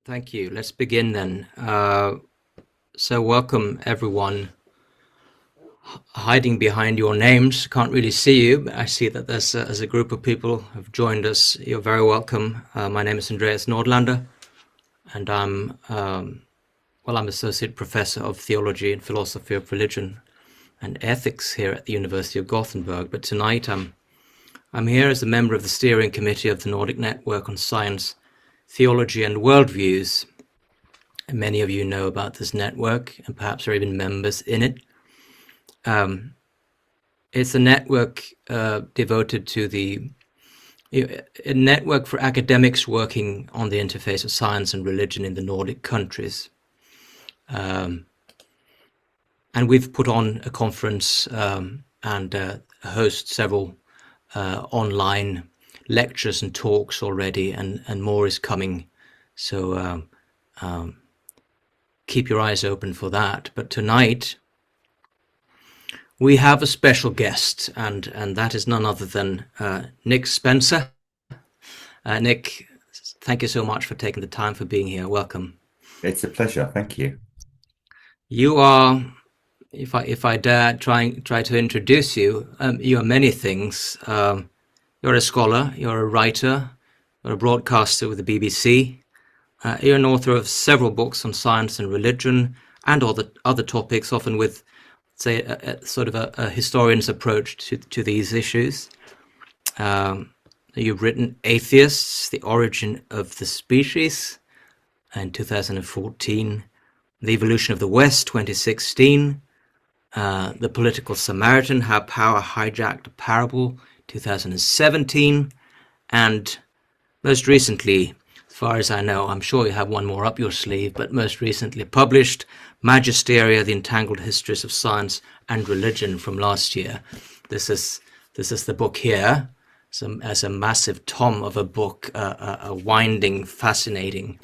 Thank you. Let's begin then. So welcome everyone hiding behind your names. Can't really see you, but I see that there's a group of people have joined us. You're very welcome. My name is Andreas Nordlander, and I'm Associate Professor of Theology and Philosophy of Religion and Ethics here at the University of Gothenburg. But tonight I'm here as a member of the steering committee of the Nordic Network on Science, Theology and Worldviews. And many of you know about this network and perhaps are even members in it. It's a network devoted to a network for academics working on the interface of science and religion in the Nordic countries. And we've put on a conference and host several online lectures and talks already, and more is coming. So keep your eyes open for that. But tonight we have a special guest, and that is none other than Nick Spencer. Nick, thank you so much for taking the time for being here. Welcome. It's a pleasure. Thank you. You are, if I dare try to introduce you, you are many things. You're a scholar, you're a writer, you're a broadcaster with the BBC. You're an author of several books on science and religion and other topics, often with, say, a sort of a historian's approach to these issues. You've written Atheists, The Origin of the Species in 2014, The Evolution of the West, 2016, The Political Samaritan, How Power Hijacked a Parable, 2017, and most recently, as far as I know, I'm sure you have one more up your sleeve, but most recently published Magisteria, The Entangled Histories of Science and Religion from last year. This is the book here, as a massive tom of a book, a winding, fascinating,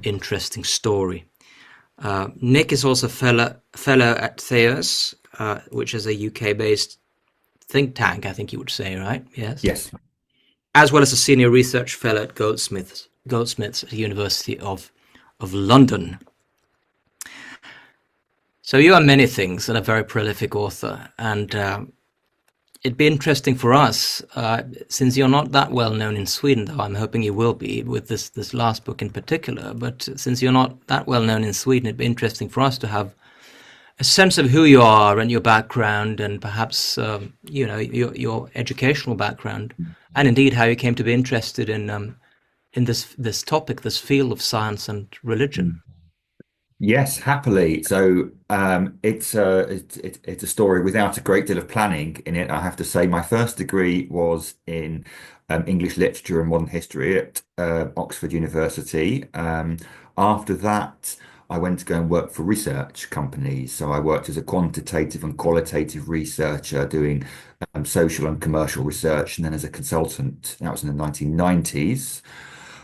interesting story. Nick is also fellow at Theos, which is a UK-based think tank, I think you would say, right? Yes. Yes. As well as a senior research fellow at Goldsmiths at the University of London. So you are many things and a very prolific author, and it'd be interesting for us, since you're not that well known in Sweden, though I'm hoping you will be with this last book in particular, but since you're not that well known in Sweden, it'd be interesting for us to have a sense of who you are and your background, and perhaps your educational background, and indeed how you came to be interested in this topic, this field of science and religion. Yes, happily. So it's a story without a great deal of planning in it. I have to say, my first degree was in English literature and modern history at Oxford University. After that, I went to go and work for research companies. So I worked as a quantitative and qualitative researcher doing social and commercial research, and then as a consultant. That was in the 1990s.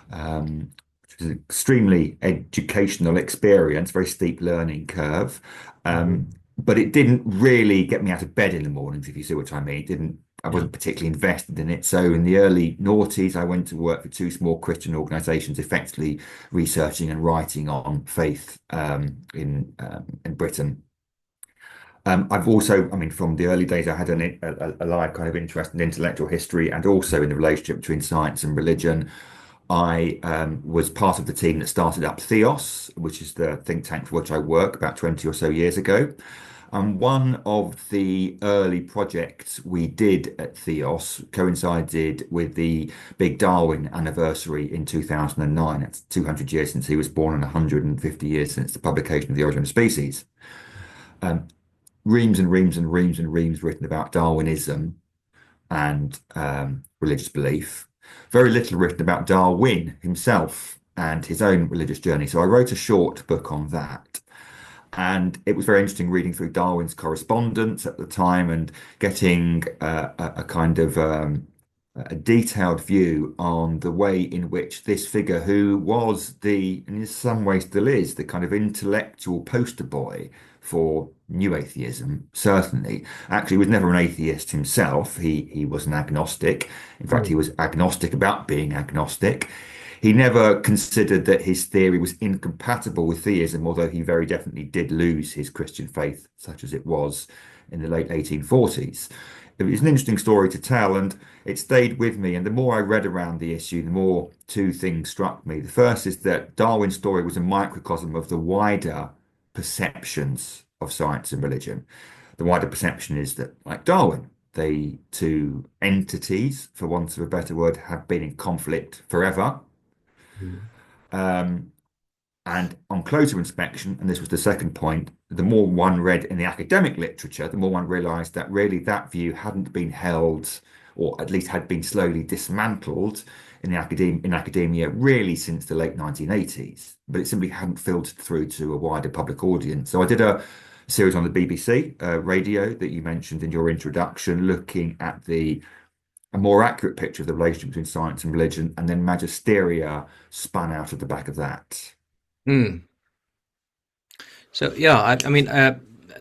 Which was an extremely educational experience, very steep learning curve. But it didn't really get me out of bed in the mornings, if you see what I mean. It didn't, I Yeah. wasn't particularly invested in it. So in the early noughties, I went to work for two small Christian organizations, effectively researching and writing on faith in Britain. I've also, I mean, from the early days, I had a live kind of interest in intellectual history and also in the relationship between science and religion. I was part of the team that started up Theos, which is the think tank for which I work, about 20 or so years ago. And one of the early projects we did at Theos coincided with the big Darwin anniversary in 2009. That's 200 years since he was born and 150 years since the publication of The Origin of Species. Um, Reams and reams and reams and reams written about Darwinism and religious belief. Very little written about Darwin himself and his own religious journey. So I wrote a short book on that. And it was very interesting reading through Darwin's correspondence at the time and getting a kind of a detailed view on the way in which this figure, who was and in some ways still is, the kind of intellectual poster boy for new atheism, certainly, actually was never an atheist himself. He was an agnostic. In fact, he Mm. was agnostic about being agnostic. he never considered that his theory was incompatible with theism, although he very definitely did lose his Christian faith, such as it was in the late 1840s. It was an interesting story to tell, and it stayed with me. And the more I read around the issue, the more two things struck me. The first is that Darwin's story was a microcosm of the wider perceptions of science and religion. The wider perception is that, like Darwin, they two entities, for want of a better word, have been in conflict forever. Mm. Um, and on closer inspection, and this was the second point, the more one read in the academic literature, the more one realized that really that view hadn't been held, or at least had been slowly dismantled in academia really since the late 1980s, but it simply hadn't filtered through to a wider public audience. So I did a series on the BBC radio that you mentioned in your introduction, looking at a more accurate picture of the relationship between science and religion, and then Magisteria spun out of the back of that. Mm. So yeah, I mean,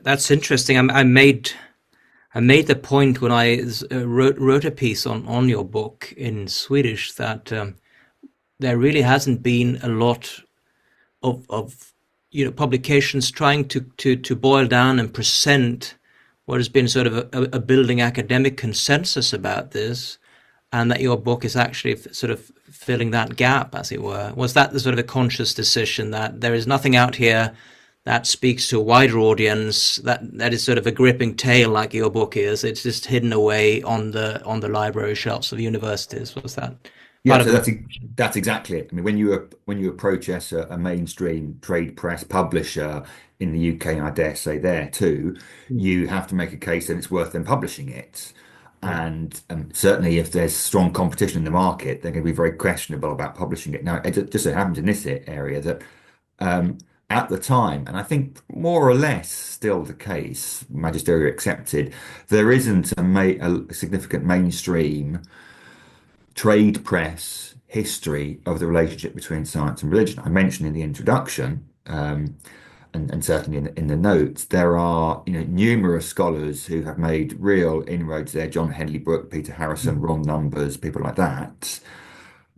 that's interesting. I made the point when I wrote a piece on your book in Swedish that there really hasn't been a lot of publications trying to boil down and present what has been sort of a building academic consensus about this, and that your book is actually sort of filling that gap, as it were. Was that the sort of a conscious decision that there is nothing out here that speaks to a wider audience, that is sort of a gripping tale like your book is? It's just hidden away on the library shelves of universities. Was that Yeah, part of so the that's exactly it. I mean, when you approach a mainstream trade press publisher in the UK, and I dare say there too, Mm. you have to make a case that it's worth them publishing it. Yeah. And certainly, if there's strong competition in the market, they're going to be very questionable about publishing it. Now, just so happens in this area that um, at the time, and I think more or less still the case, Magisteria accepted, there isn't a significant mainstream trade press history of the relationship between science and religion. I mentioned in the introduction, and certainly in the notes, there are numerous scholars who have made real inroads there. John Henley Brooke, Peter Harrison, Mm. Ron Numbers, people like that.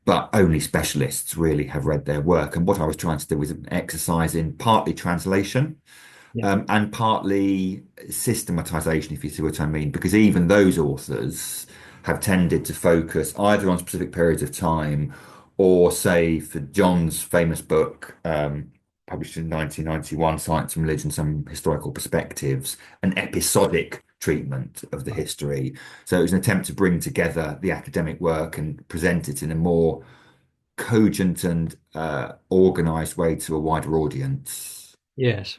But only specialists really have read their work. And what I was trying to do was an exercise in partly translation Yeah. and partly systematization, if you see what I mean, because even those authors have tended to focus either on specific periods of time or, say, for John's famous book, published in 1991, Science and Religion, Some Historical Perspectives, an episodic treatment of the history. So it was an attempt to bring together the academic work and present it in a more cogent and organized way to a wider audience. Yes.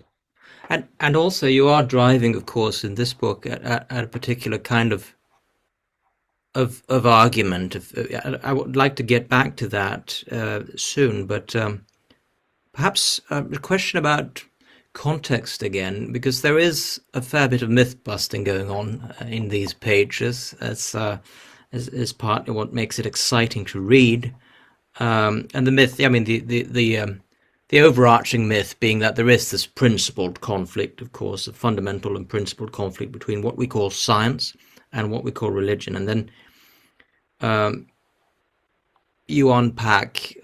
And also you are driving, of course, in this book at a particular kind of argument. I would like to get back to that soon, but perhaps a question about context again, because there is a fair bit of myth busting going on in these pages. As partly what makes it exciting to read. And the myth, I mean, the overarching myth being that there is this principled conflict, of course, a fundamental and principled conflict between what we call science and what we call religion. And then you unpack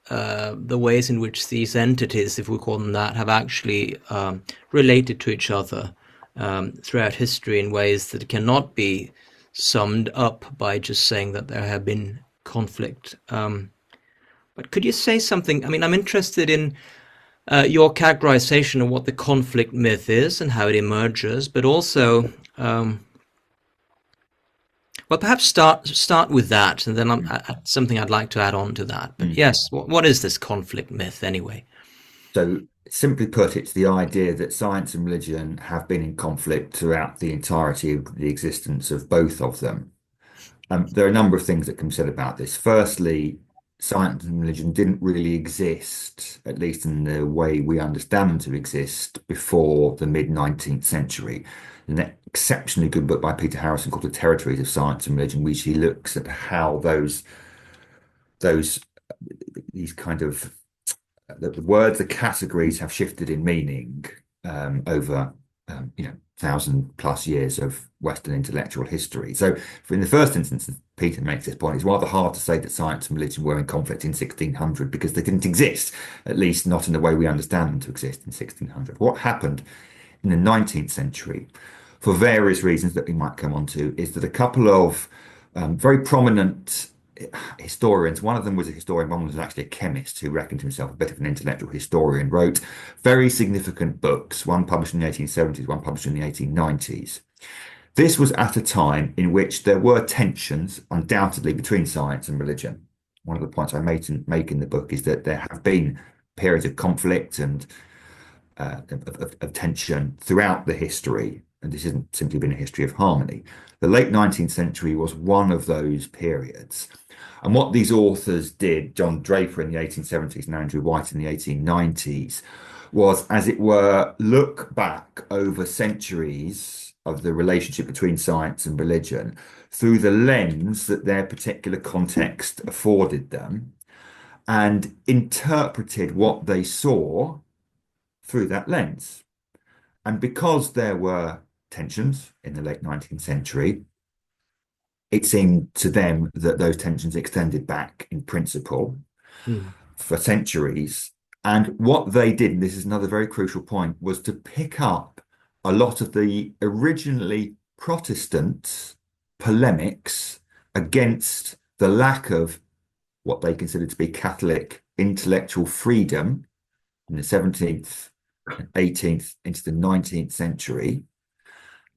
the ways in which these entities, if we call them that, have actually related to each other throughout history in ways that cannot be summed up by just saying that there have been conflict. But could you say something? I mean, I'm interested in your characterization of what the conflict myth is and how it emerges, but also, well, perhaps start with that, and then something I'd like to add on to that. But Mm. yes, what is this conflict myth anyway? So, simply put, it's the idea that science and religion have been in conflict throughout the entirety of the existence of both of them. There are a number of things that can be said about this. Firstly, science and religion didn't really exist, at least in the way we understand them to exist, before the mid-19th century. An exceptionally good book by Peter Harrison called The Territories of Science and Religion, which he looks at how those these kind of the words, the categories have shifted in meaning over 1,000 plus years of Western intellectual history. So, in the first instance, Peter makes this point, it's rather hard to say that science and religion were in conflict in 1600 because they didn't exist, at least not in the way we understand them to exist in 1600. What happened in the 19th century, for various reasons that we might come on to, is that a couple of very prominent historians, one of them was a historian, one was actually a chemist who reckoned himself a bit of an intellectual historian, wrote very significant books, one published in the 1870s, one published in the 1890s. This was at a time in which there were tensions, undoubtedly, between science and religion. One of the points I make in the book is that there have been periods of conflict and of tension throughout the history, and this hasn't simply been a history of harmony. The late 19th century was one of those periods. And what these authors did, John Draper in the 1870s and Andrew White in the 1890s, was, as it were, look back over centuries of the relationship between science and religion through the lens that their particular context afforded them and interpreted what they saw through that lens. And because there were tensions in the late 19th century, it seemed to them that those tensions extended back in principle for centuries. And what they did, and this is another very crucial point, was to pick up a lot of the originally Protestant polemics against the lack of what they considered to be Catholic intellectual freedom in the 17th, 18th into the 19th century,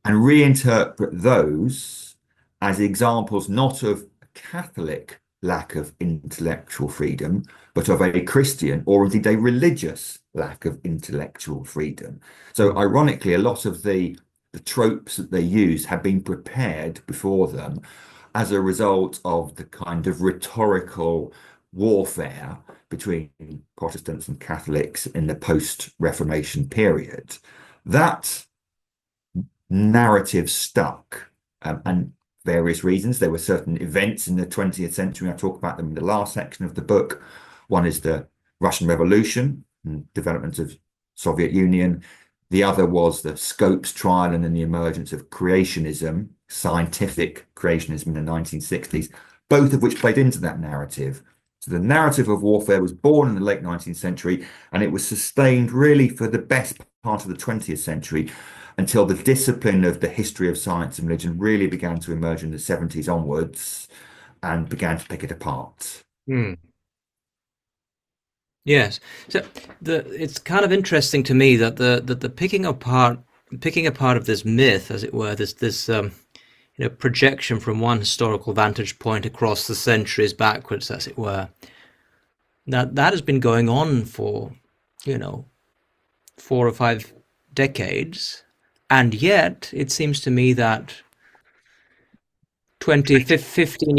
and reinterpret those as examples not of Catholic lack of intellectual freedom, but of a Christian or indeed a religious lack of intellectual freedom. So ironically, a lot of the tropes that they use have been prepared before them as a result of the kind of rhetorical warfare between Protestants and Catholics in the post-Reformation period. That narrative stuck, and various reasons. There were certain events in the 20th century. I talk about them in the last section of the book. One is the Russian Revolution and development of Soviet Union. The other was the Scopes trial and then the emergence of creationism, scientific creationism in the 1960s, both of which played into that narrative. So the narrative of warfare was born in the late 19th century, and it was sustained really for the best part of the 20th century until the discipline of the history of science and religion really began to emerge in the 70s onwards and began to pick it apart. Yes. So it's kind of interesting to me that the picking apart of this myth, as it were, this projection from one historical vantage point across the centuries backwards, as it were, that has been going on for 4 or 5 decades, and yet it seems to me that 15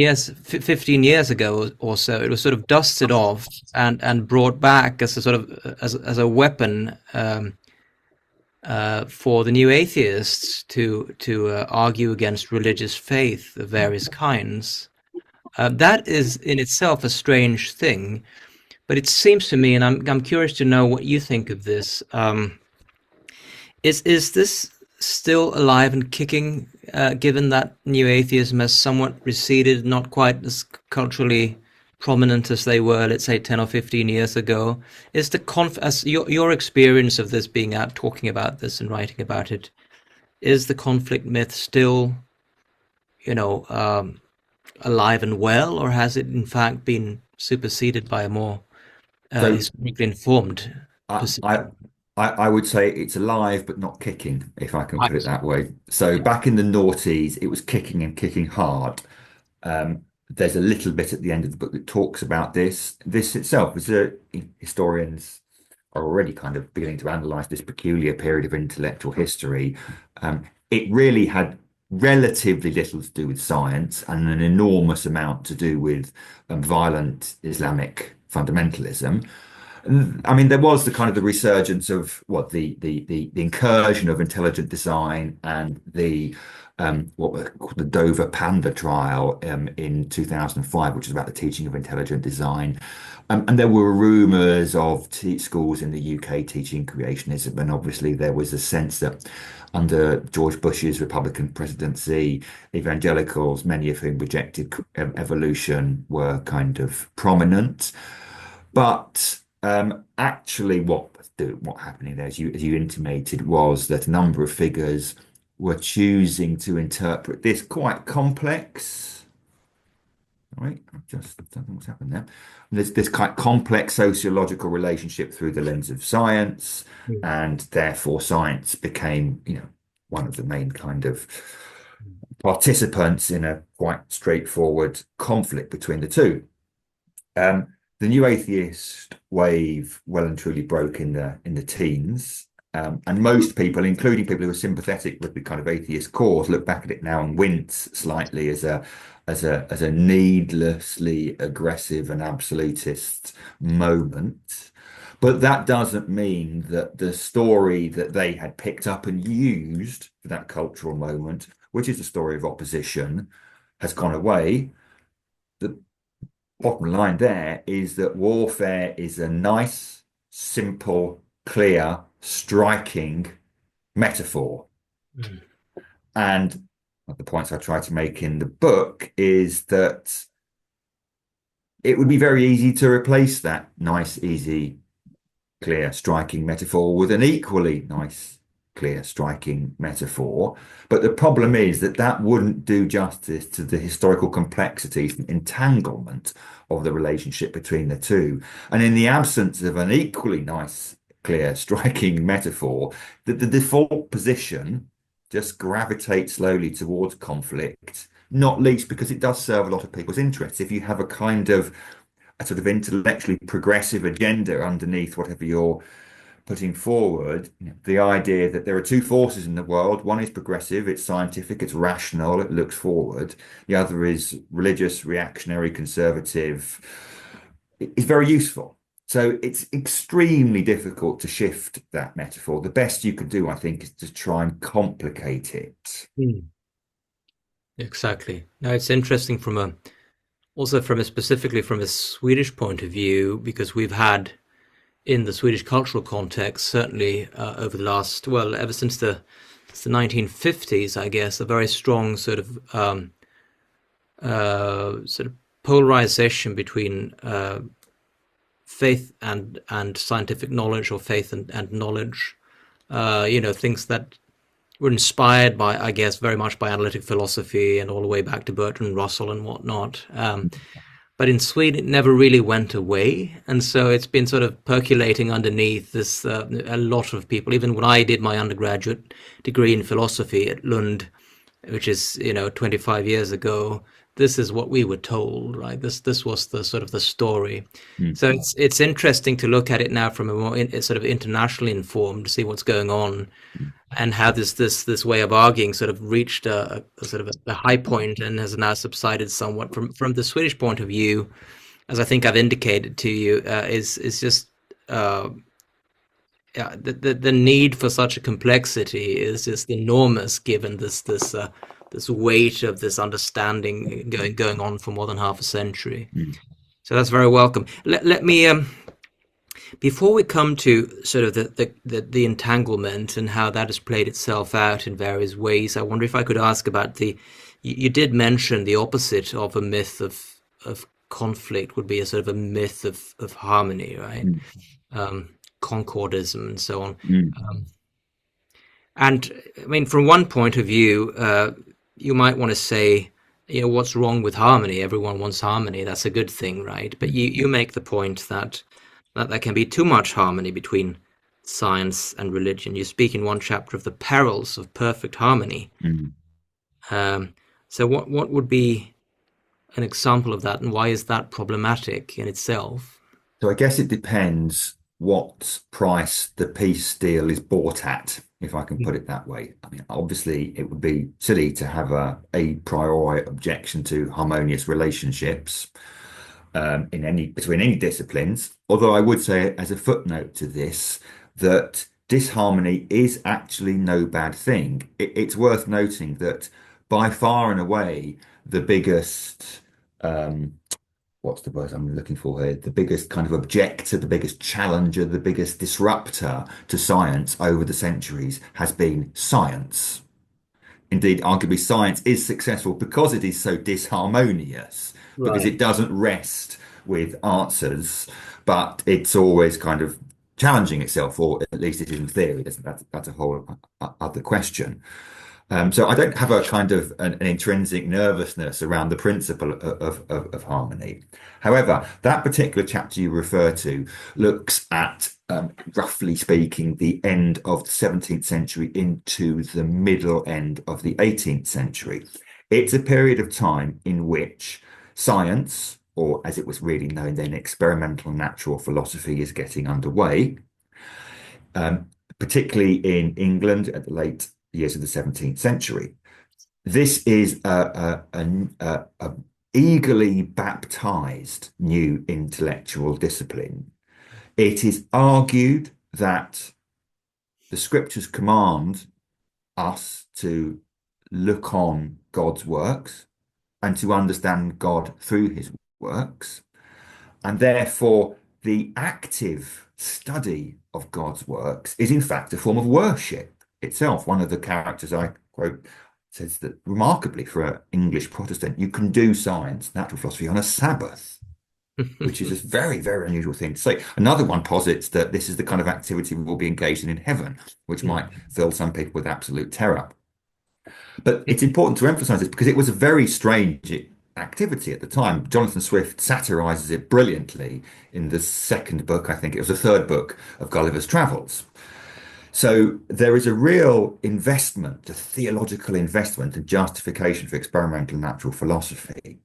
years ago or so, it was sort of dusted off and brought back as a sort of as a weapon for the new atheists to argue against religious faith of various kinds. That is in itself a strange thing, but it seems to me, and I'm curious to know what you think of this. Is this still alive and kicking, given that new atheism has somewhat receded, not quite as culturally prominent as they were, let's say, 10 or 15 years ago? Is the as your experience of this, being out talking about this and writing about it, is the conflict myth still, alive and well, or has it in fact been superseded by a more historically informed position? I would say it's alive but not kicking, if I can put it that way. So back in the noughties, it was kicking and kicking hard. There's a little bit at the end of the book that talks about this. This itself is historians are already kind of beginning to analyze this peculiar period of intellectual history. It really had relatively little to do with science and an enormous amount to do with violent Islamic fundamentalism. I mean, there was the kind of the resurgence of what the incursion of intelligent design and the what were called the Dover Panda trial in 2005, which is about the teaching of intelligent design. And there were rumours of schools in the UK teaching creationism, and obviously there was a sense that under George Bush's Republican presidency, evangelicals, many of whom rejected evolution, were kind of prominent. But actually, what happening there, as you intimated, was that a number of figures were choosing to interpret this quite complex. Right, I don't know what's happened there. This quite complex sociological relationship through the lens of science, Mm. and therefore science became, one of the main kind of participants in a quite straightforward conflict between the two. Um, the new atheist wave well and truly broke in the teens, and most people, including people who are sympathetic with the kind of atheist cause, look back at it now and wince slightly as a needlessly aggressive and absolutist moment. But that doesn't mean that the story that they had picked up and used for that cultural moment, which is the story of opposition, has gone away. The bottom line there is that warfare is a nice, simple, clear, striking metaphor. Mm. And one of the points I try to make in the book is that it would be very easy to replace that nice, easy, clear, striking metaphor with an equally nice, clear, striking metaphor. But the problem is that that wouldn't do justice to the historical complexities and entanglement of the relationship between the two. And in the absence of an equally nice, clear, striking metaphor, that the default position just gravitates slowly towards conflict, not least because it does serve a lot of people's interests. If you have a sort of intellectually progressive agenda underneath whatever you're putting forward, the idea that there are two forces in the world. One is progressive, it's scientific, it's rational, it looks forward. The other is religious, reactionary, conservative. It's very useful. So it's extremely difficult to shift that metaphor. The best you could do, I think, is to try and complicate it. Mm. Exactly. Now it's interesting specifically from a Swedish point of view, because we've had in the Swedish cultural context, certainly over the last, well, ever since the 1950s, I guess, a very strong sort of polarization between faith and scientific knowledge, or faith and knowledge. Things that were inspired by, I guess, very much by analytic philosophy and all the way back to Bertrand Russell and whatnot. But in Sweden, it never really went away. And so it's been sort of percolating underneath this. A lot of people, even when I did my undergraduate degree in philosophy at Lund, which is, 25 years ago, this is what we were told, right? This was the sort of the story. Mm. So it's interesting to look at it now from a more sort of internationally informed, to see what's going on, and how this way of arguing sort of reached a sort of a high point and has now subsided somewhat. From the Swedish point of view, as I think I've indicated to you, is just yeah, the need for such a complexity is just enormous, given this weight of this understanding going on for more than half a century. Mm. So that's very welcome. Let me before we come to sort of the entanglement and how that has played itself out in various ways, I wonder if I could ask about you did mention the opposite of a myth of conflict would be a sort of a myth of harmony, right? Mm. Concordism and so on. Mm. And I mean, from one point of view, you might want to say, what's wrong with harmony? Everyone wants harmony. That's a good thing, right? But you make the point that there can be too much harmony between science and religion. You speak in one chapter of the perils of perfect harmony. Mm. So what would be an example of that, and why is that problematic in itself? So I guess it depends what price the peace deal is bought at, if I can put it that way. I mean, obviously, it would be silly to have a priori objection to harmonious relationships. in any between any disciplines. Although I would say, as a footnote to this, that disharmony is actually no bad thing. It's worth noting that by far and away the biggest what's the word I'm looking for here? The biggest kind of objector, the biggest challenger, the biggest disruptor to science over the centuries has been science. Indeed, arguably, science is successful because it is so disharmonious, because Right. it doesn't rest with answers, but it's always kind of challenging itself, or at least it is in theory. That's a whole other question. So I don't have a kind of an intrinsic nervousness around the principle of harmony. However, that particular chapter you refer to looks at, roughly speaking, the end of the 17th century into the middle end of the 18th century. It's a period of time in which science, or as it was really known then, experimental natural philosophy, is getting underway, particularly in England at the late years of the 17th century. This is a eagerly baptized new intellectual discipline. It is argued that the scriptures command us to look on God's works and to understand God through his works. And therefore, the active study of God's works is, in fact, a form of worship itself. One of the characters I quote says that remarkably, for an English Protestant, you can do science, natural philosophy, on a Sabbath, which is a very, very unusual thing to say. Another one posits that this is the kind of activity we will be engaged in heaven, which might fill some people with absolute terror. But it's important to emphasize this because it was a very strange activity at the time. Jonathan Swift satirizes it brilliantly in the second book, I think it was the third book of Gulliver's Travels. So there is a real investment, a theological investment and justification for experimental natural philosophy,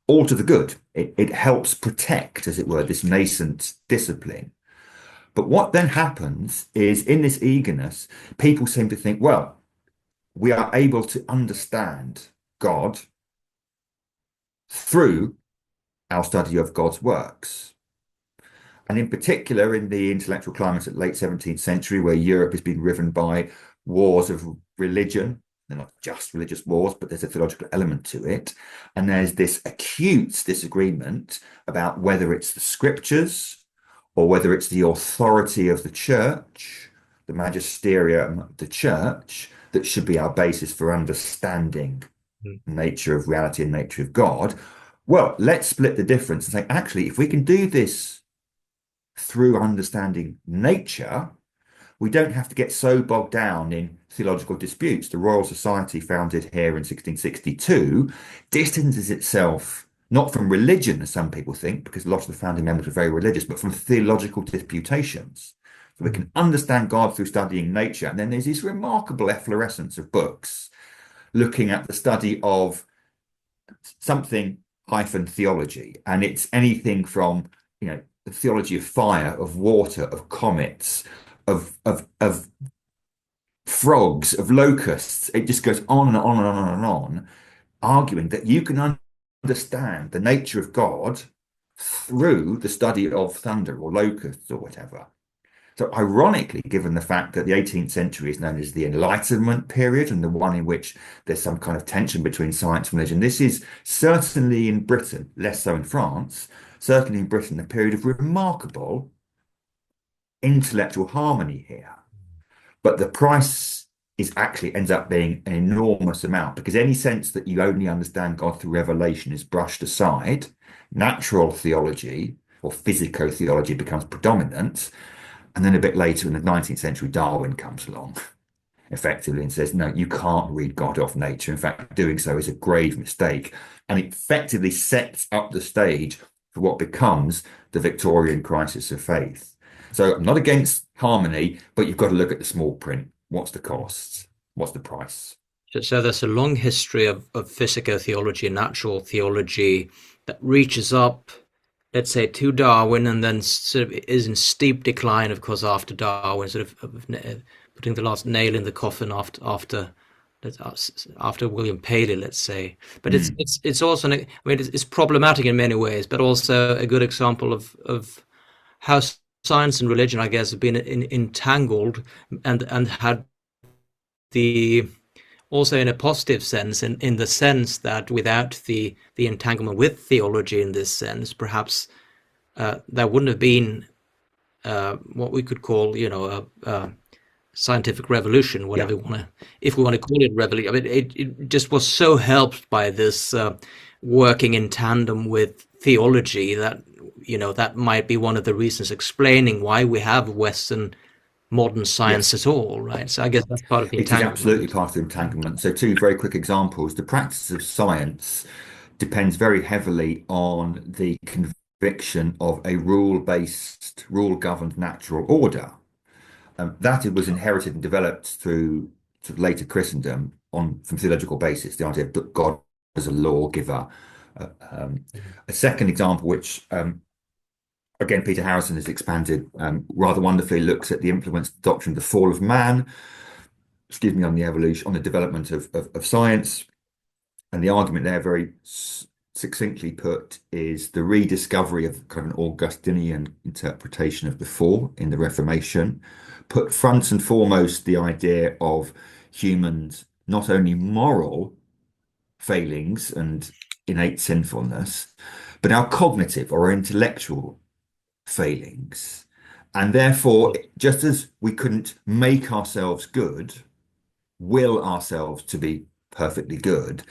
all to the good. It helps protect, as it were, this nascent discipline. But what then happens is, in this eagerness, people seem to think, well, we are able to understand God through our study of God's works. And in particular, in the intellectual climate of the late 17th century, where Europe has been riven by wars of religion, they're not just religious wars, but there's a theological element to it. And there's this acute disagreement about whether it's the scriptures or whether it's the authority of the church, the Magisteria of the church, that should be our basis for understanding the nature of reality and nature of God. Well, let's split the difference and say, actually, if we can do this through understanding nature, we don't have to get so bogged down in theological disputes. The Royal Society, founded here in 1662, distances itself not from religion, as some people think, because a lot of the founding members were very religious, but from theological disputations. So we can understand God through studying nature. And then there's this remarkable efflorescence of books looking at the study of something hyphen theology. And it's anything from, the theology of fire, of water, of comets, of frogs, of locusts. It just goes on and on and on and on, arguing that you can understand the nature of God through the study of thunder or locusts or whatever. So ironically, given the fact that the 18th century is known as the Enlightenment period and the one in which there's some kind of tension between science and religion, this is certainly in Britain, less so in France, certainly in Britain, a period of remarkable intellectual harmony here. But the price is actually ends up being an enormous amount, because any sense that you only understand God through revelation is brushed aside. Natural theology or physico-theology becomes predominant. And then a bit later in the 19th century, Darwin comes along effectively and says, no, you can't read God off nature. In fact, doing so is a grave mistake. And it effectively sets up the stage for what becomes the Victorian crisis of faith. So I'm not against harmony, but you've got to look at the small print. What's the cost? What's the price? So there's a long history of physico-theology and natural theology that reaches up, let's say, to Darwin, and then sort of is in steep decline, of course, after Darwin, sort of putting the last nail in the coffin after after William Paley, let's say. But Mm. it's also, I mean, it's problematic in many ways, but also a good example of how science and religion, I guess, have been entangled and had the also in a positive sense, in the sense that without the entanglement with theology in this sense, perhaps there wouldn't have been what we could call, a scientific revolution, Yeah, whatever we want to, if we want to call it revolution. I mean, it just was so helped by this working in tandem with theology that that might be one of the reasons explaining why we have Western modern science yes. at all, right? So I guess that's part of the It is absolutely entanglement. part of entanglement. So, two very quick examples. The practice of science depends very heavily on the conviction of a rule-based, rule-governed natural order. That it was inherited and developed through sort of later Christendom on from theological basis, the idea of God as a lawgiver. Uh, um, a second example, which again Peter Harrison has expanded rather wonderfully, looks at the influence of the doctrine of the fall of man, excuse me, on the evolution, on the development of science. And the argument there, very succinctly put, is the rediscovery of kind of an Augustinian interpretation of the fall in the Reformation, put front and foremost the idea of humans' not only moral failings and innate sinfulness, but our cognitive or intellectual failings. And therefore, just as we couldn't make ourselves good, will ourselves to be perfectly good,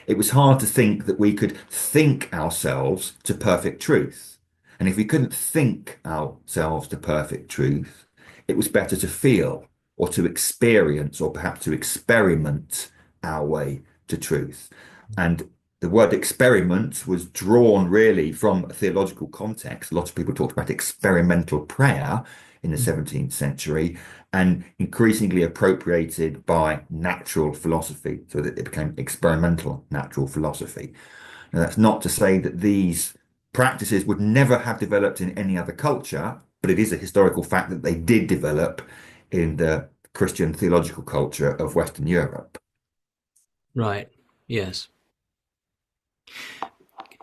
it was hard to think that we could think ourselves to perfect truth. And if we couldn't think ourselves to perfect truth, it was better to feel or to experience or perhaps to experiment our way to truth. And the word experiment was drawn really from a theological context. A lot of people talked about experimental prayer in the 17th century and increasingly appropriated by natural philosophy, so that it became experimental natural philosophy. Now, that's not to say that these practices would never have developed in any other culture, but it is a historical fact that they did develop in the Christian theological culture of Western Europe. Right. Yes.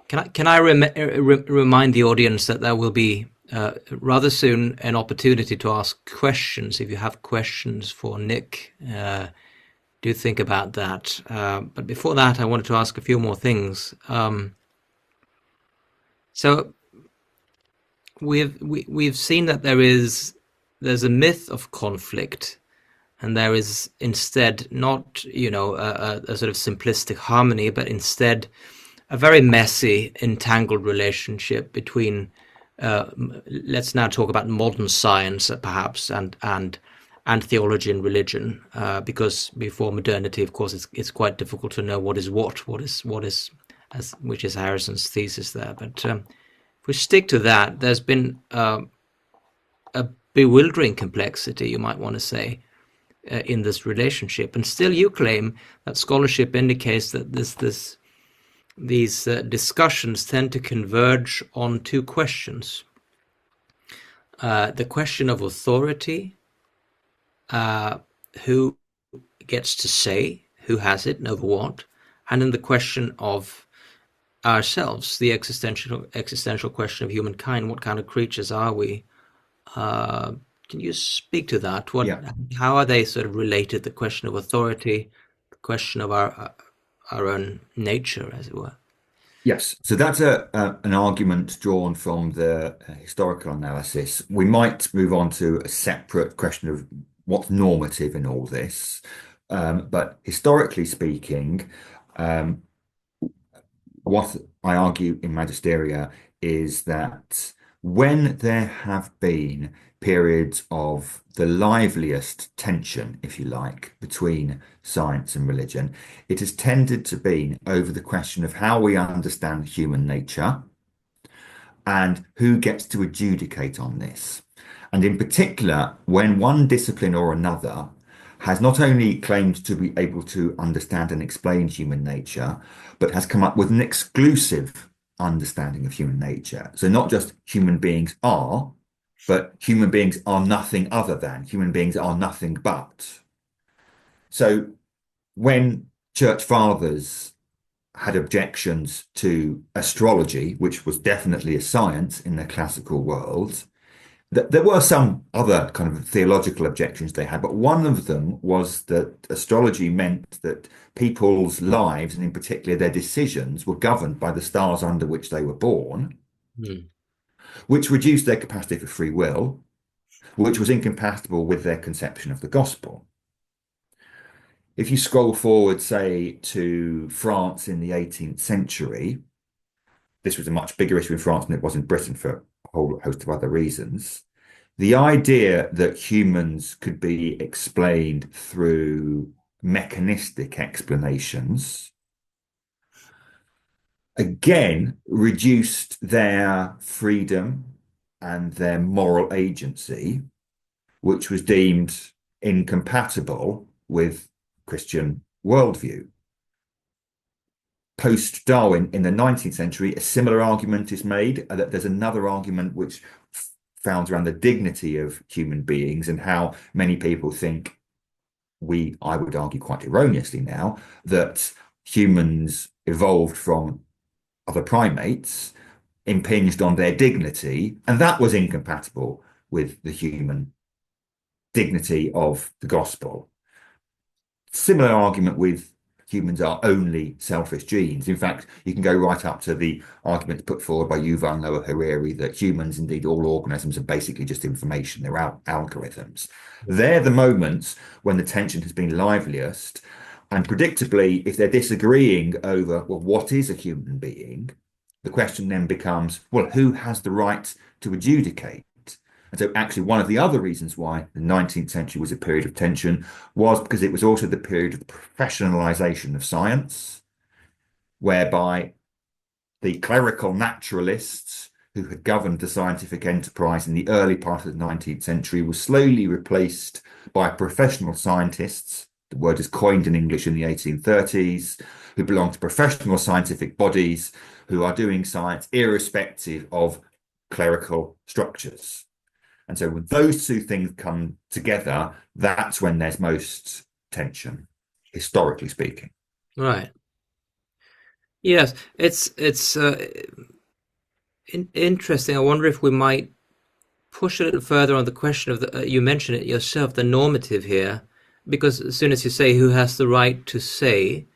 Can I remind the audience that there will be rather soon an opportunity to ask questions. If you have questions for Nick, do think about that. But before that, I wanted to ask a few more things. So we've seen that there's a myth of conflict, and there is instead not a sort of simplistic harmony, but instead a very messy, entangled relationship between. Let's now talk about modern science, perhaps, and theology and religion, because before modernity, of course, it's quite difficult to know what is, as which is Harrison's thesis there. But if we stick to that, there's been a bewildering complexity, you might want to say, in this relationship, and still you claim that scholarship indicates that these discussions tend to converge on two questions. The question of authority, who gets to say, who has it, and over what, and then the question of ourselves, the existential question of humankind. What kind of creatures are we? Can you speak to that? Yeah. How are they sort of related? The question of authority, the question of our own nature, as it were. Yes, so that's an argument drawn from the historical analysis. We might move on to a separate question of what's normative in all this. But historically speaking, um, what I argue in Magisteria is that when there have been periods of the liveliest tension, if you like, between science and religion, it has tended to be over the question of how we understand human nature and who gets to adjudicate on this. And in particular, when one discipline or another has not only claimed to be able to understand and explain human nature, but has come up with an exclusive understanding of human nature. So not just human beings are, but human beings are nothing other than, human beings are nothing but. So when church fathers had objections to astrology, which was definitely a science in the classical world, there were some other kind of theological objections they had, but one of them was that astrology meant that people's lives, and in particular their decisions, were governed by the stars under which they were born, Hmm. which reduced their capacity for free will, which was incompatible with their conception of the gospel. If you scroll forward, say, to France in the 18th century, this was a much bigger issue in France than it was in Britain for a whole host of other reasons. The idea that humans could be explained through mechanistic explanations again reduced their freedom and their moral agency, which was deemed incompatible with Christian worldview. Post-Darwin in the 19th century, a similar argument is made. That there's another argument which founds around the dignity of human beings and how many people think, I would argue quite erroneously now, that humans evolved from other primates, impinged on their dignity, and that was incompatible with the human dignity of the gospel. Similar argument with humans are only selfish genes. In fact, you can go right up to the arguments put forward by Yuval Noah Harari that humans, indeed all organisms, are basically just information. They're algorithms. They're the moments when the tension has been liveliest. And predictably, if they're disagreeing over, well, what is a human being? The question then becomes, well, who has the right to adjudicate? And so actually one of the other reasons why the 19th century was a period of tension was because it was also the period of the professionalization of science, whereby the clerical naturalists who had governed the scientific enterprise in the early part of the 19th century were slowly replaced by professional scientists. The word is coined in English in the 1830s, who belong to professional scientific bodies who are doing science irrespective of clerical structures. And so when those two things come together, that's when there's most tension, historically speaking. Right. Yes, it's interesting. I wonder if we might push a little further on the question of the you mentioned it yourself, the normative here, because as soon as you say who has the right to say,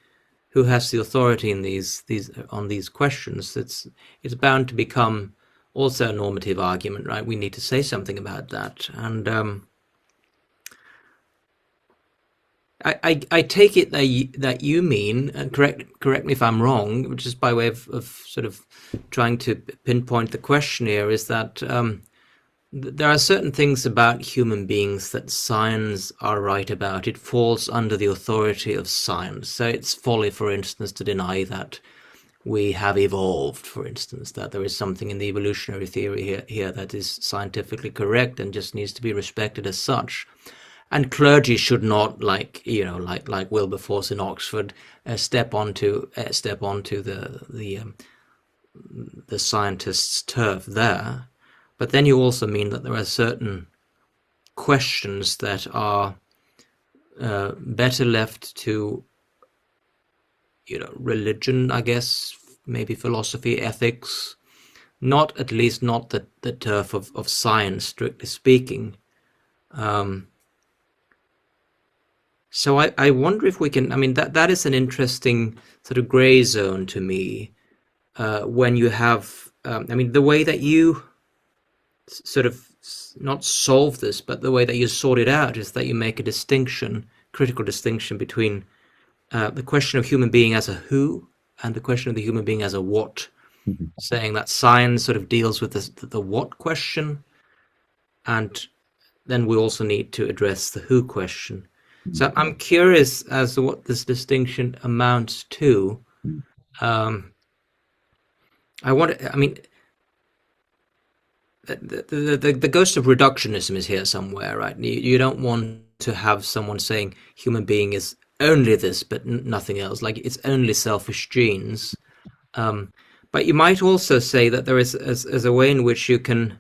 who has the authority in these on these questions, it's bound to become also a normative argument, right? We need to say something about that. And I take it that you mean, and correct me if I'm wrong, just by way of sort of trying to pinpoint the question here, is that there are certain things about human beings that science are right about. It falls under the authority of science. So it's folly, for instance, to deny that we have evolved, for instance, that there is something in the evolutionary theory here that is scientifically correct and just needs to be respected as such. And clergy should not, like Wilberforce in Oxford, step onto the scientists' turf there. But then you also mean that there are certain questions that are better left to religion, I guess, maybe philosophy, ethics, not at least not the turf of science, strictly speaking. So I wonder if we can, I mean, that is an interesting sort of gray zone to me, when you have, I mean, the way that you sort of not solve this, but the way that you sort it out is that you make a distinction, critical distinction between the question of human being as a who and the question of the human being as a what, saying that science sort of deals with the what question, and then we also need to address the who question. So I'm curious as to what this distinction amounts to. I mean, the ghost of reductionism is here somewhere, right? You don't want to have someone saying human being is only this but nothing else, like it's only selfish genes. But you might also say that there is a way in which you can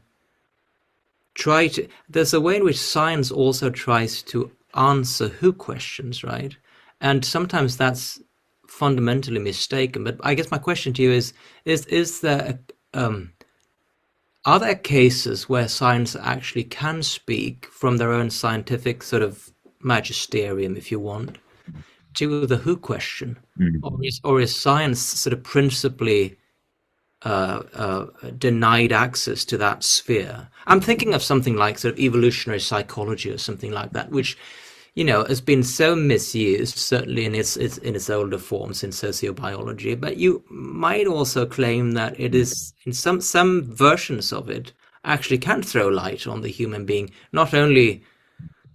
there's a way in which science also tries to answer who questions, right? and sometimes that's fundamentally mistaken. But I guess my question to you is there are there cases where science actually can speak from their own scientific sort of magisterium, if you want, to the who question, Mm. or is science sort of principally denied access to that sphere? I'm thinking of something like sort of evolutionary psychology or something like that, which has been so misused, certainly in its older forms in sociobiology. But you might also claim that it is, in some versions of it, actually can throw light on the human being, not only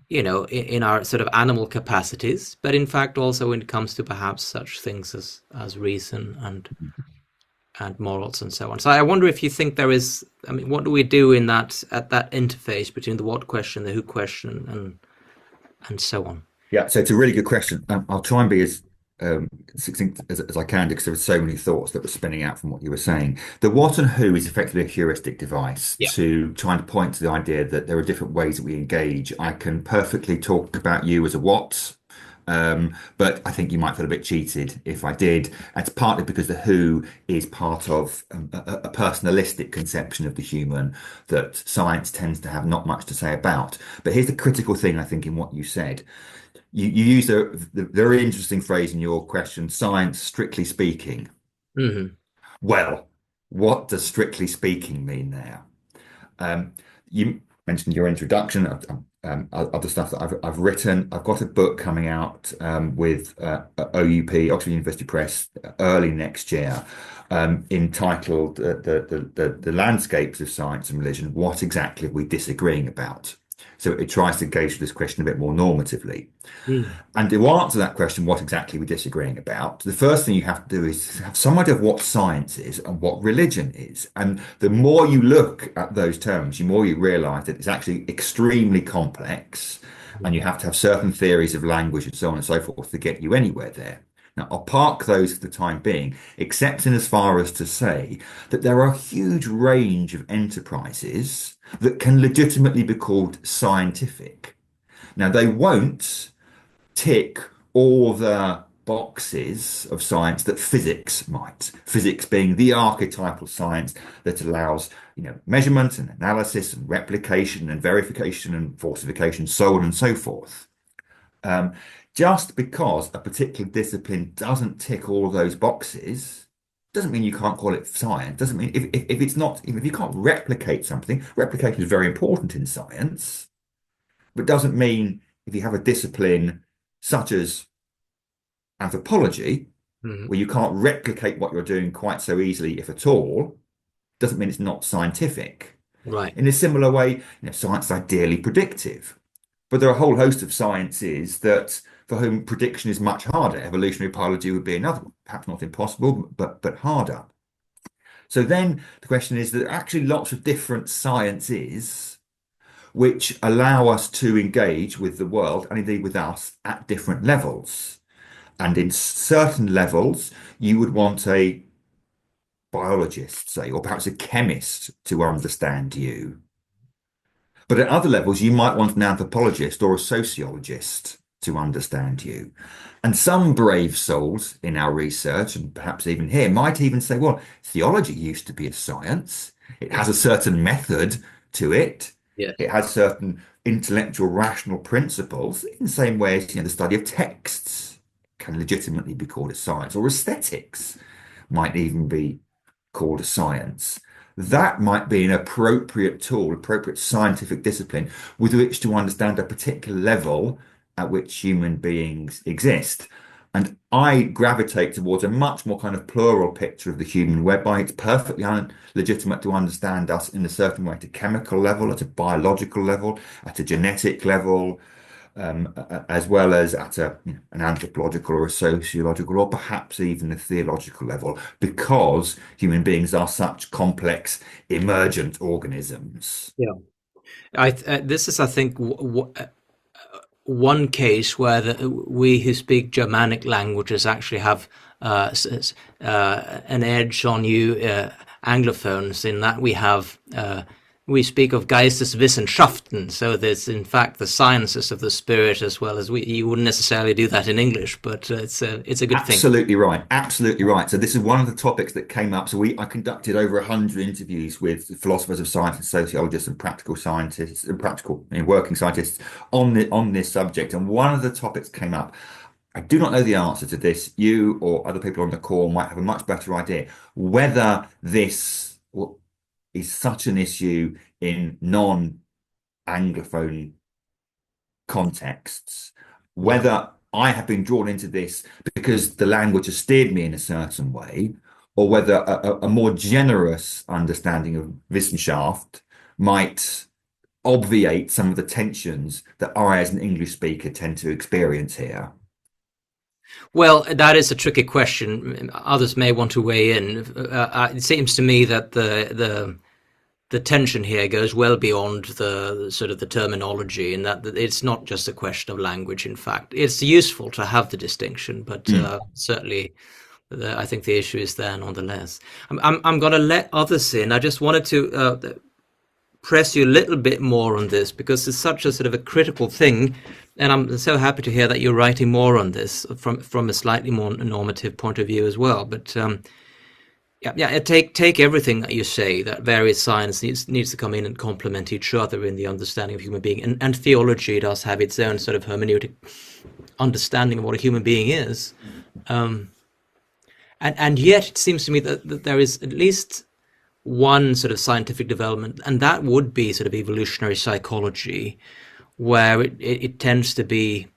in our sort of animal capacities, but in fact also when it comes to perhaps such things as reason and morals and so on. So I wonder if you think there is, I mean, what do we do in that at that interface between the what question, the who question, and so on? Yeah, so it's a really good question. I'll try and be as succinct as I can because there were so many thoughts that were spinning out from what you were saying. The what and who is effectively a heuristic device Yeah. to try and point to the idea that there are different ways that we engage. I can perfectly talk about you as a what, but I think you might feel a bit cheated if I did. It's partly because the who is part of a personalistic conception of the human that science tends to have not much to say about. But here's the critical thing, I think, in what you said. You use the very interesting phrase in your question, science strictly speaking. Hmm. Well, what does strictly speaking mean there? You mentioned your introduction, other stuff that I've written. I've got a book coming out with OUP, Oxford University Press, early next year, entitled "The Landscapes of Science and Religion: What exactly are we disagreeing about?" So it tries to engage with this question a bit more normatively. Mm. And to answer that question, what exactly we're disagreeing about, the first thing you have to do is have some idea of what science is and what religion is. And the more you look at those terms, the more you realize that it's actually extremely complex, and you have to have certain theories of language and so on and so forth to get you anywhere there. Now, I'll park those for the time being, except in as far as to say that there are a huge range of enterprises that can legitimately be called scientific. Now, they won't tick all the boxes of science that physics might. Physics being the archetypal science that allows, measurement and analysis and replication and verification and falsification, so on and so forth. Just because a particular discipline doesn't tick all of those boxes doesn't mean you can't call it science. Doesn't mean if it's not, if you can't replicate something, replication is very important in science, but doesn't mean if you have a discipline such as anthropology, Hmm. where you can't replicate what you're doing quite so easily, if at all, doesn't mean it's not scientific. Right. In a similar way, science is ideally predictive, but there are a whole host of sciences that for whom prediction is much harder. Evolutionary biology would be another, perhaps not impossible, but harder. So then the question is that there are actually lots of different sciences which allow us to engage with the world and indeed with us at different levels. And in certain levels, you would want a biologist, say, or perhaps a chemist to understand you. But at other levels, you might want an anthropologist or a sociologist to understand you. And some brave souls in our research, and perhaps even here, might even say, well, theology used to be a science. It has a certain method to it. Yes. It has certain intellectual, rational principles, in the same way as the study of texts can legitimately be called a science, or aesthetics might even be called a science. That might be an appropriate tool, appropriate scientific discipline with which to understand a particular level at which human beings exist. And I gravitate towards a much more kind of plural picture of the human, whereby it's perfectly legitimate to understand us in a certain way at a chemical level, at a biological level, at a genetic level, as well as at an anthropological or a sociological or perhaps even a theological level, because human beings are such complex, emergent organisms. Yeah. This is, I think, one case where we who speak Germanic languages actually have an edge on you Anglophones, in that we have we speak of Geisteswissenschaften, so there's in fact the sciences of the spirit as well as we. You wouldn't necessarily do that in English, but it's a good thing. Absolutely right. Absolutely right. So this is one of the topics that came up. So I conducted over 100 interviews with philosophers of science and sociologists and practical scientists and practical working scientists on this subject. And one of the topics came up. I do not know the answer to this. You or other people on the call might have a much better idea whether this is such an issue in non-Anglophone contexts, whether I have been drawn into this because the language has steered me in a certain way, or whether a more generous understanding of Wissenschaft might obviate some of the tensions that I, as an English speaker, tend to experience here. Well, that is a tricky question. Others may want to weigh in. It seems to me that the tension here goes well beyond the sort of the terminology, and that it's not just a question of language. In fact, it's useful to have the distinction, but certainly, I think the issue is there nonetheless. I'm going to let others in. I just wanted to press you a little bit more on this because it's such a sort of a critical thing, and I'm so happy to hear that you're writing more on this from a slightly more normative point of view as well. But take everything that you say, that various science needs to come in and complement each other in the understanding of human being, and theology does have its own sort of hermeneutic understanding of what a human being is, and yet it seems to me that there is at least one sort of scientific development, and that would be sort of evolutionary psychology, where it tends to be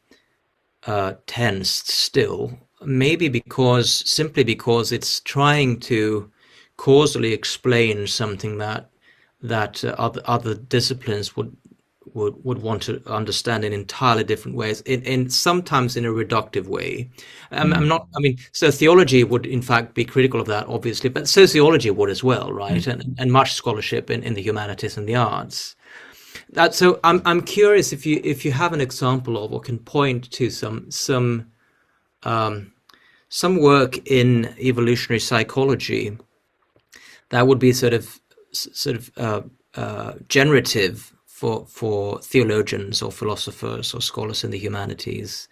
tensed still, maybe simply because it's trying to causally explain something that other disciplines would want to understand in entirely different ways, in sometimes in a reductive way. I'm not. I mean, so theology would in fact be critical of that, obviously, but sociology would as well, right? And much scholarship in the humanities and the arts. So I'm curious if you have an example of or can point to some work in evolutionary psychology that would be sort of generative for theologians or philosophers or scholars in the humanities.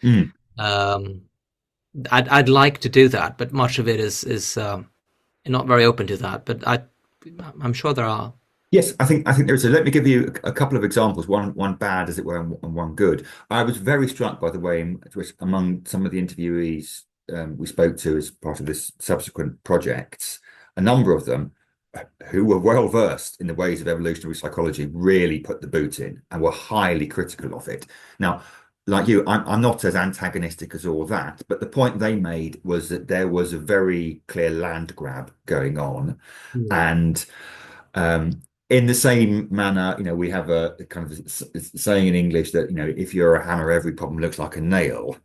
I'd like to do that, but much of it is not very open to that. But I'm sure there are. Yes, I think there is. Let me give you a couple of examples, one bad, as it were, and one good. I was very struck by the way in which among some of the interviewees we spoke to as part of this subsequent projects, a number of them who were well versed in the ways of evolutionary psychology really put the boot in and were highly critical of it. Now, like you, I'm not as antagonistic as all that, but the point they made was that there was a very clear land grab going on, and in the same manner, we have a kind of saying in English that, if you're a hammer, every problem looks like a nail.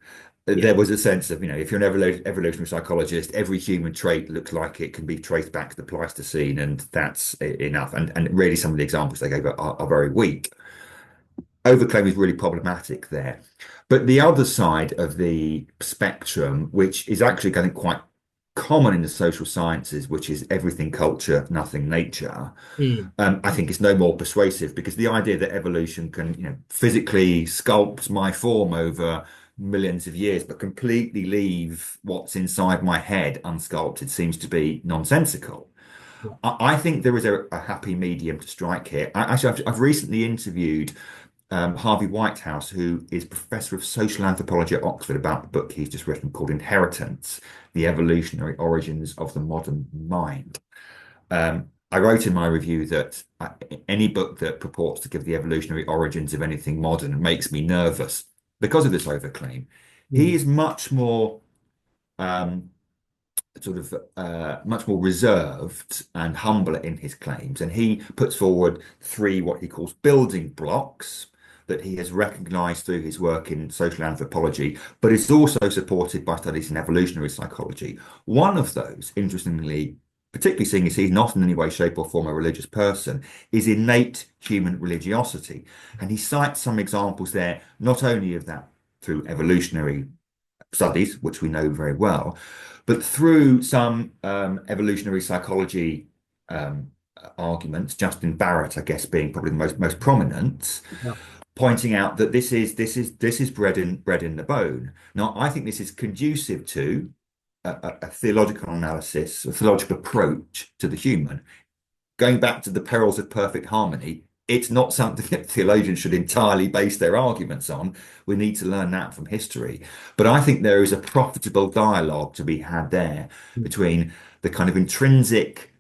There was a sense of, if you're an evolutionary psychologist, every human trait looks like it can be traced back to the Pleistocene, and that's enough. And really, some of the examples they gave are very weak. Overclaim is really problematic there. But the other side of the spectrum, which is actually getting quite common in the social sciences, which is everything culture, nothing nature, I think is no more persuasive, because the idea that evolution can, physically sculpt my form over millions of years, but completely leave what's inside my head unsculpted seems to be nonsensical. I think there is a happy medium to strike here. I've recently interviewed Harvey Whitehouse, who is Professor of Social Anthropology at Oxford, about the book he's just written called Inheritance: The Evolutionary Origins of the Modern Mind. I wrote in my review that any book that purports to give the evolutionary origins of anything modern makes me nervous because of this overclaim. He is much more much more reserved and humble in his claims, and he puts forward three what he calls building blocks that he has recognized through his work in social anthropology, but is also supported by studies in evolutionary psychology. One of those, interestingly, particularly seeing as he's not in any way, shape, or form a religious person, is innate human religiosity. And he cites some examples there, not only of that through evolutionary studies, which we know very well, but through some evolutionary psychology arguments, Justin Barrett, I guess, being probably the most prominent, Yeah. pointing out that this is bred in the bone. Now, I think this is conducive to a theological analysis, a theological approach to the human. Going back to the perils of perfect harmony, it's not something that theologians should entirely base their arguments on. We need to learn that from history. But I think there is a profitable dialogue to be had there between the kind of intrinsic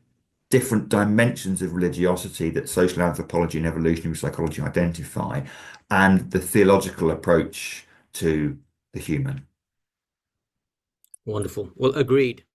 different dimensions of religiosity that social anthropology and evolutionary psychology identify, and the theological approach to the human. Wonderful. Well, agreed.